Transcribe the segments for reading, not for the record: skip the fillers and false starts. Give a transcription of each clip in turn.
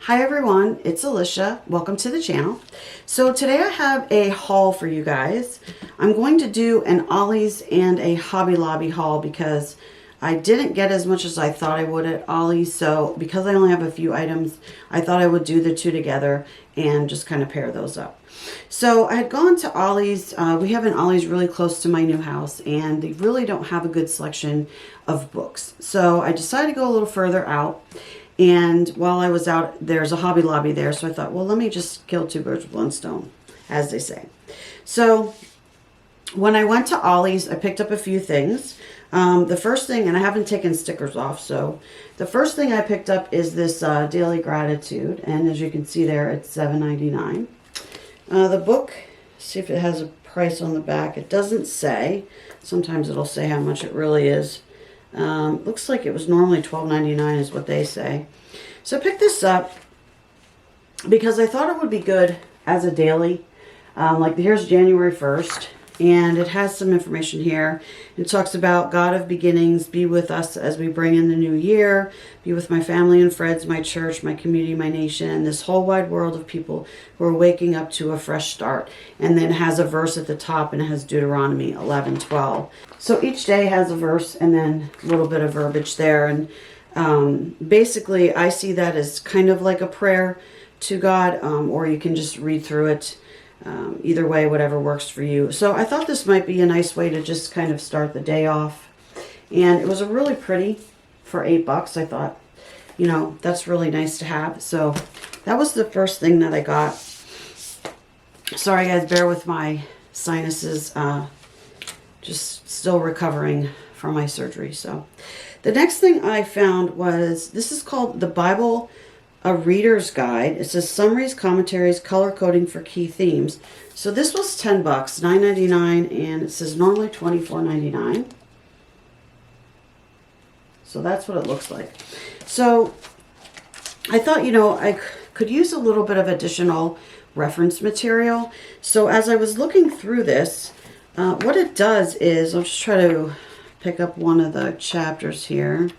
Hi everyone, it's Alicia. Welcome to the channel. So today I have a haul for you guys. I'm going to do an Ollie's and a Hobby Lobby haul because I didn't get as much as I thought I would at Ollie's. So because I only have a few items, I thought I would do the two together and just kind of pair those up. So I had gone to Ollie's. We have an Ollie's really close to my new house and they really don't have a good selection of books. So I decided to go a little further out. And while I was out, there's a Hobby Lobby there. So I thought, well, let me just kill two birds with one stone, as they say. So when I went to Ollie's, I picked up a few things. The first thing, and I haven't taken stickers off, so the first thing I picked up is this Daily Gratitude. And as you can see there, it's $7.99. The book, see if it has a price on the back. It doesn't say. Sometimes it'll say how much it really is. Looks like it was normally $12.99 is what they say. So I picked this up because I thought it would be good as a daily. Like here's January 1st and it has some information here. It talks about God of beginnings, be with us as we bring in the new year, be with my family and friends, my church, my community, my nation, this whole wide world of people who are waking up to a fresh start. And then it has a verse at the top and it has Deuteronomy 11:12. So each day has a verse and then a little bit of verbiage there. And basically I see that as kind of like a prayer to God, or you can just read through it. Either way, whatever works for you. So I thought this might be a nice way to just kind of start the day off. And it was a really pretty for $8. I thought, you know, that's really nice to have. So that was the first thing that I got. Sorry guys, bear with my sinuses. Just still recovering from my surgery. So the next thing I found was, this is called the Bible A Reader's Guide. It says summaries, commentaries, color coding for key themes. So this was $10, $9.99, and it says normally $24.99. So that's what it looks like. So I thought, you know, I could use a little bit of additional reference material. So as I was looking through this, what it does is, I'll just try to pick up one of the chapters here.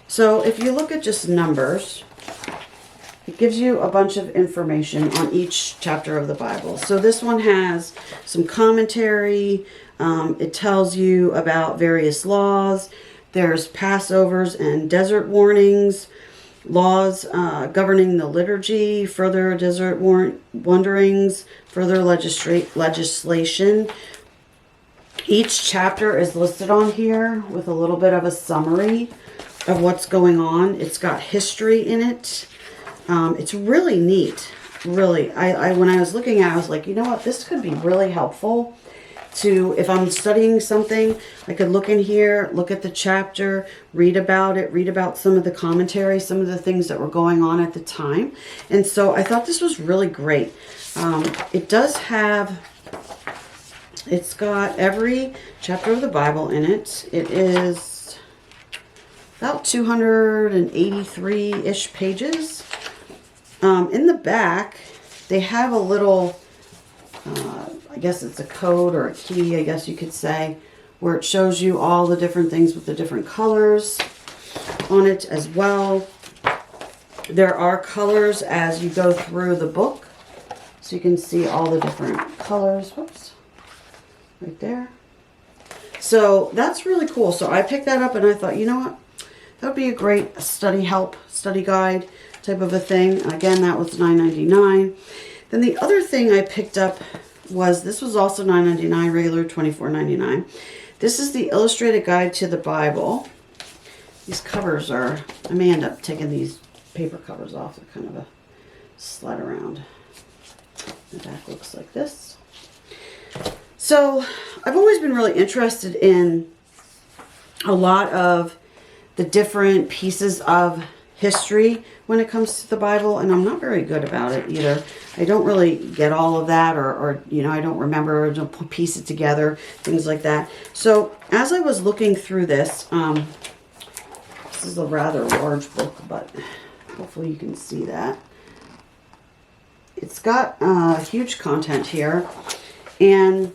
So if you look at just numbers, it gives you a bunch of information on each chapter of the Bible. So this one has some commentary. It tells you about various laws. There's Passovers and desert warnings, laws governing the liturgy, further desert wanderings, further legislation. Each chapter is listed on here with a little bit of a summary of what's going on. It's got history in it. It's really neat. Really, when I was looking at it, I was like, you know what, this could be really helpful to, if I'm studying something, I could look in here, look at the chapter, read about it, read about some of the commentary, some of the things that were going on at the time. And so I thought this was really great. It does have, it's got every chapter of the Bible in it. It is about 283-ish pages. In the back, they have a little, I guess it's a code or a key, I guess you could say, where it shows you all the different things with the different colors on it as well. There are colors as you go through the book, so you can see all the different colors. Whoops, right there. So that's really cool. So I picked that up and I thought, you know what? That would be a great study help, study guide type of a thing. Again, that was $9.99. Then the other thing I picked up was, this was also $9.99, regular $24.99. This is the Illustrated Guide to the Bible. These covers are, I may end up taking these paper covers off. They're kind of a slide around. The back looks like this. So I've always been really interested in a lot of the different pieces of history when it comes to the Bible, and I'm not very good about it either. I don't really get all of that, or you know, I don't remember, or don't piece it together, things like that. So as I was looking through this, this is a rather large book, but hopefully you can see that. It's got huge content here, and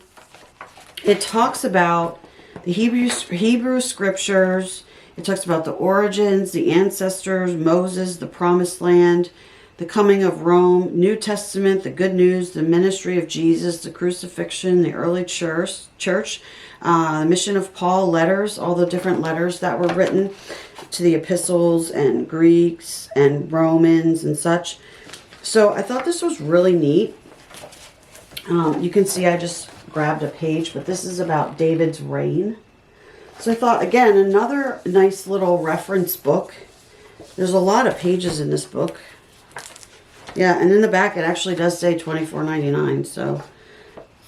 it talks about the Hebrew scriptures. It talks about the origins, the ancestors, Moses, the promised land, the coming of Rome, New Testament, the good news, the ministry of Jesus, the crucifixion, the early church, the mission of Paul, letters, all the different letters that were written to the epistles and Greeks and Romans and such. So I thought this was really neat. You can see I just grabbed a page, but this is about David's reign. So I thought, again, another nice little reference book. There's a lot of pages in this book. Yeah, and in the back it actually does say $24.99. So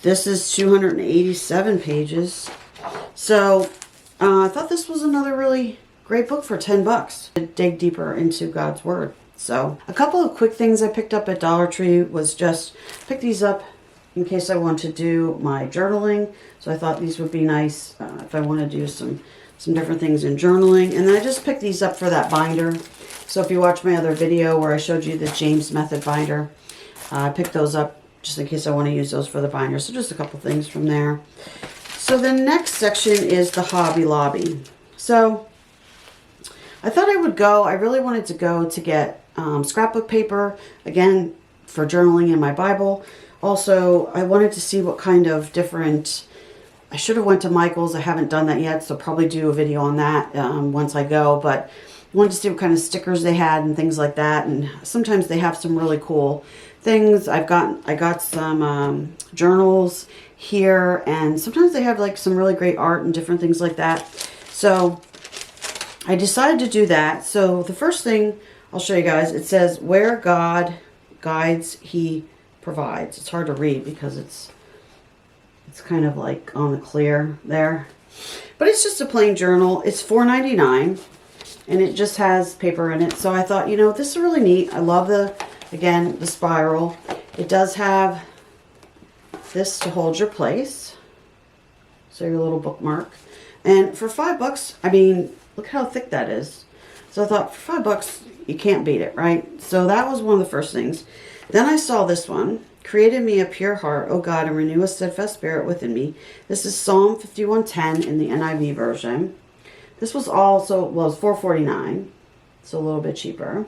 this is 287 pages. So I thought this was another really great book for 10 bucks to dig deeper into God's Word. So a couple of quick things I picked up at Dollar Tree was just pick these up in case I want to do my journaling. So I thought these would be nice if I want to do some different things in journaling. And then I just picked these up for that binder. So if you watch my other video where I showed you the James Method binder, I picked those up just in case I want to use those for the binder. So just a couple things from there. So the next section is the Hobby Lobby. So I thought I would go, I really wanted to go to get scrapbook paper, again, for journaling in my Bible. Also, I wanted to see what kind of different, I should have went to Michael's. I haven't done that yet, so I'll probably do a video on that once I go. But I wanted to see what kind of stickers they had and things like that. And sometimes they have some really cool things. I got some journals here, and sometimes they have like some really great art and different things like that. So I decided to do that. So the first thing I'll show you guys, it says, where God guides, He provides. It's hard to read because it's kind of like on the clear there. But it's just a plain journal. It's $4.99 and it just has paper in it. So I thought, you know, this is really neat. I love again, the spiral. It does have this to hold your place. So your little bookmark. And for $5, I mean, look how thick that is. So I thought for $5, you can't beat it, right? So that was one of the first things. Then I saw this one. Create in me a pure heart, O God, and renew a steadfast spirit within me. This is Psalm 51:10 in the NIV version. This was also, well, it's $4.49, so a little bit cheaper.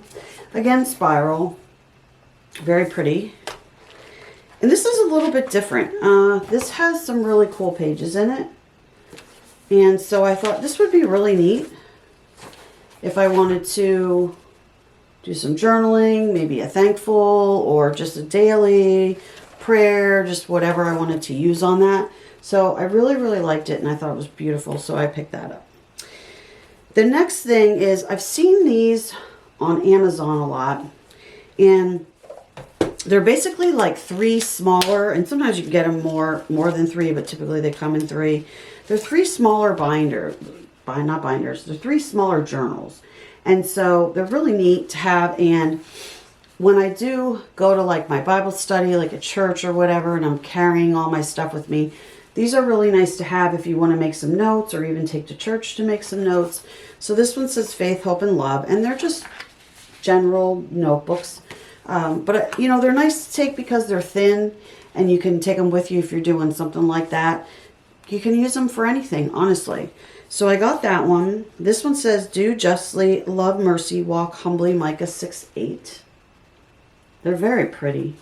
Again, spiral. Very pretty. And this is a little bit different. This has some really cool pages in it. And so I thought this would be really neat if I wanted to do some journaling, maybe a thankful or just a daily prayer, just whatever I wanted to use on that. So I really, really liked it and I thought it was beautiful, so I picked that up. The next thing is I've seen these on Amazon a lot, and they're basically like 3 smaller, and sometimes you can get them more than 3, but typically they come in 3. They're 3 smaller not binders, they're 3 smaller journals. And so they're really neat to have. And when I do go to like my Bible study, like a church or whatever, and I'm carrying all my stuff with me, these are really nice to have if you want to make some notes or even take to church to make some notes. So this one says Faith, Hope, and Love, and they're just general notebooks. But, you know, they're nice to take because they're thin and you can take them with you if you're doing something like that. You can use them for anything, honestly. So I got that one. This one says, do justly, love mercy, walk humbly, Micah 6:8. They're very pretty.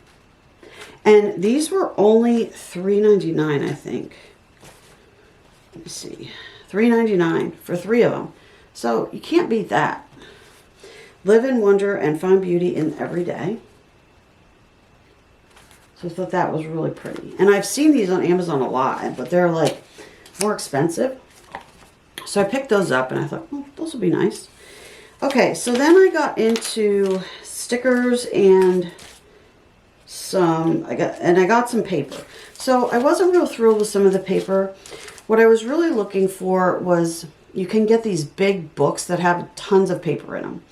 And these were only $3.99, I think. Let me see. $3.99 for 3 of them. So you can't beat that. Live in wonder and find beauty in every day. So I thought that was really pretty. And I've seen these on Amazon a lot, but they're like more expensive. So I picked those up and I thought, well, those will be nice. Okay, so then I got into stickers and I got some paper. So I wasn't real thrilled with some of the paper. What I was really looking for was, you can get these big books that have tons of paper in them.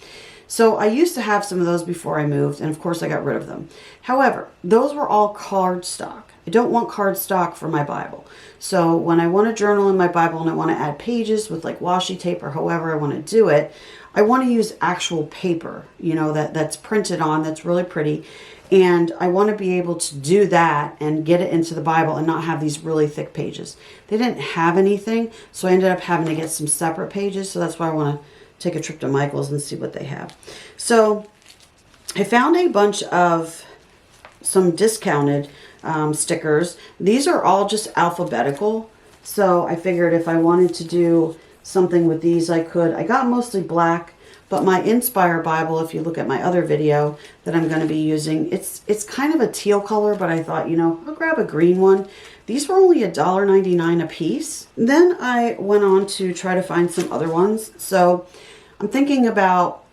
So I used to have some of those before I moved, and of course I got rid of them. However, those were all cardstock. I don't want cardstock for my Bible. So when I want to journal in my Bible and I want to add pages with like washi tape or however I want to do it, I want to use actual paper, you know, that's printed on, that's really pretty. And I want to be able to do that and get it into the Bible and not have these really thick pages. They didn't have anything, so I ended up having to get some separate pages. So that's why I want to take a trip to Michael's and see what they have. So I found a bunch of some discounted stickers. These are all just alphabetical. So I figured if I wanted to do something with these, I could. I got mostly black. But my Inspire Bible, if you look at my other video that I'm going to be using, it's kind of a teal color, but I thought, you know, I'll grab a green one. These were only $1.99 a piece. Then I went on to try to find some other ones. So I'm thinking about,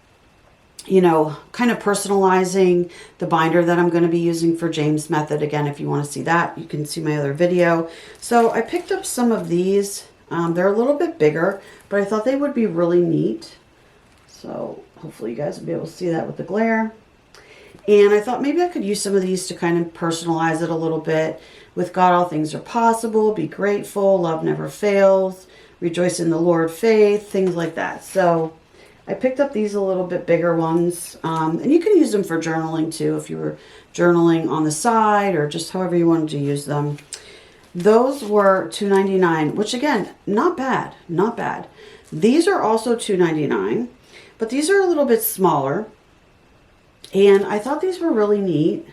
you know, kind of personalizing the binder that I'm going to be using for James Method. Again, if you want to see that, you can see my other video. So I picked up some of these. They're a little bit bigger, but I thought they would be really neat. So hopefully you guys will be able to see that with the glare. And I thought maybe I could use some of these to kind of personalize it a little bit. With God, all things are possible. Be grateful. Love never fails. Rejoice in the Lord. Faith. Things like that. So I picked up these a little bit bigger ones. And you can use them for journaling too. If you were journaling on the side or just however you wanted to use them. Those were $2.99, which again, not bad. Not bad. These are also $2.99. But these are a little bit smaller, and I thought these were really neat.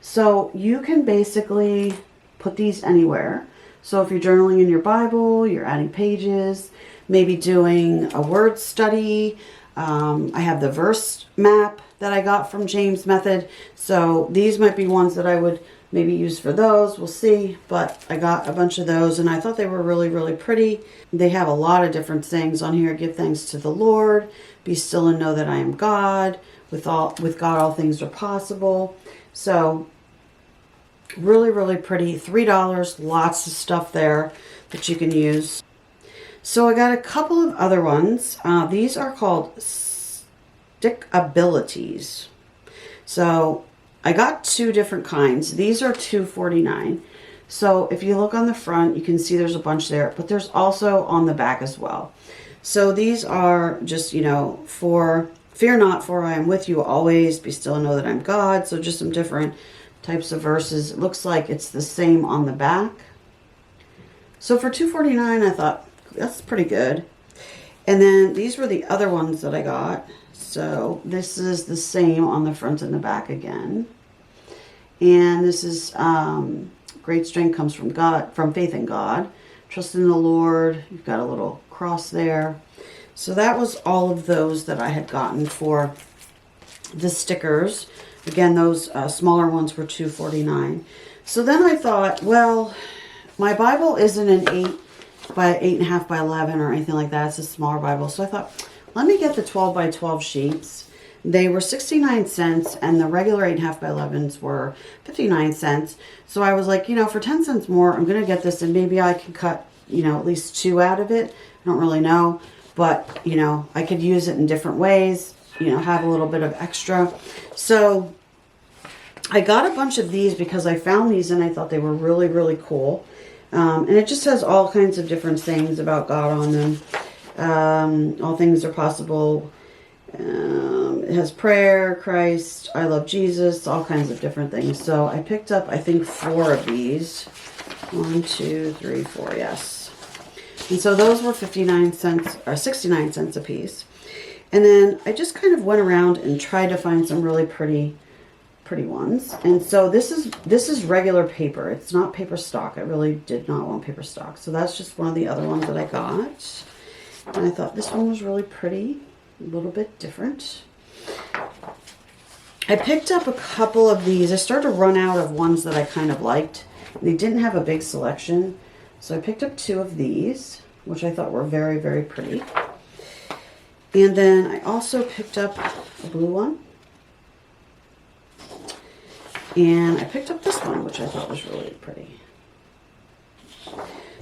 So you can basically put these anywhere. So if you're journaling in your Bible, you're adding pages, maybe doing a word study. I have the verse map that I got from James Method. So these might be ones that I would maybe use for those. We'll see. But I got a bunch of those, and I thought they were really, really pretty. They have a lot of different things on here. Give thanks to the Lord. Be still and know that I am God. With God, all things are possible. So really, really pretty. $3. Lots of stuff there that you can use. So I got a couple of other ones. These are called Stickabilities. So I got two different kinds. These are $2.49. So if you look on the front, you can see there's a bunch there, but there's also on the back as well. So these are just, you know, for fear not, for I am with you always, be still and know that I'm God. So just some different types of verses. It looks like it's the same on the back. So for $2.49, I thought that's pretty good. And then these were the other ones that I got. So this is the same on the front and the back again. And this is great strength comes from God, from faith in God. Trust in the Lord. You've got a little cross there. So that was all of those that I had gotten for the stickers. Again, those smaller ones were $2.49. So then I thought, well, my Bible isn't an 8.5 by 11 or anything like that. It's a smaller Bible. So I thought, let me get the 12 by 12 sheets. They were 69 cents and the regular 8.5 by 11s were 59 cents. So I was like, you know, for 10 cents more, I'm going to get this and maybe I can cut, you know, at least 2 out of it. I don't really know, but, you know, I could use it in different ways, you know, have a little bit of extra. So I got a bunch of these because I found these and I thought they were really, really cool. And it just has all kinds of different things about God on them. All things are possible. It has prayer, Christ, I love Jesus, all kinds of different things. So I picked up, I think, 4 of these. 1, 2, 3, 4, yes. And so those were 59 cents or 69 cents a piece. And then I just kind of went around and tried to find some really pretty ones. And so this is regular paper. It's not paper stock. I really did not want paper stock. So that's just one of the other ones that I got. And I thought this one was really pretty, a little bit different. I picked up a couple of these. I started to run out of ones that I kind of liked. They didn't have a big selection. So I picked up 2 of these, which I thought were very, very pretty. And then I also picked up a blue one. And I picked up this one, which I thought was really pretty.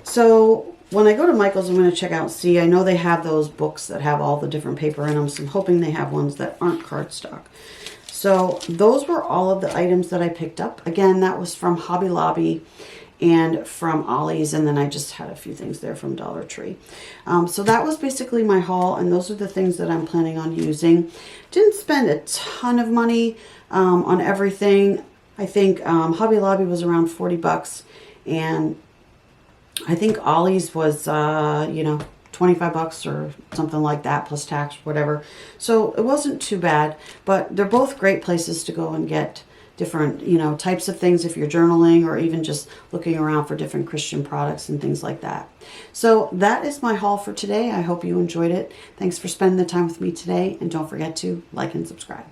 So when I go to Michael's, I'm going to check out, see, I know they have those books that have all the different paper in them. So I'm hoping they have ones that aren't cardstock. So those were all of the items that I picked up. Again, that was from Hobby Lobby. and from Ollie's, and then I just had a few things there from Dollar Tree. So that was basically my haul, and those are the things that I'm planning on using. Didn't spend a ton of money on everything. I think Hobby Lobby was around 40 bucks, and I think Ollie's was, you know, 25 bucks or something like that, plus tax, whatever. So it wasn't too bad, but they're both great places to go and get different, you know, types of things if you're journaling or even just looking around for different Christian products and things like that. So that is my haul for today. I hope you enjoyed it. Thanks for spending the time with me today, and don't forget to like and subscribe.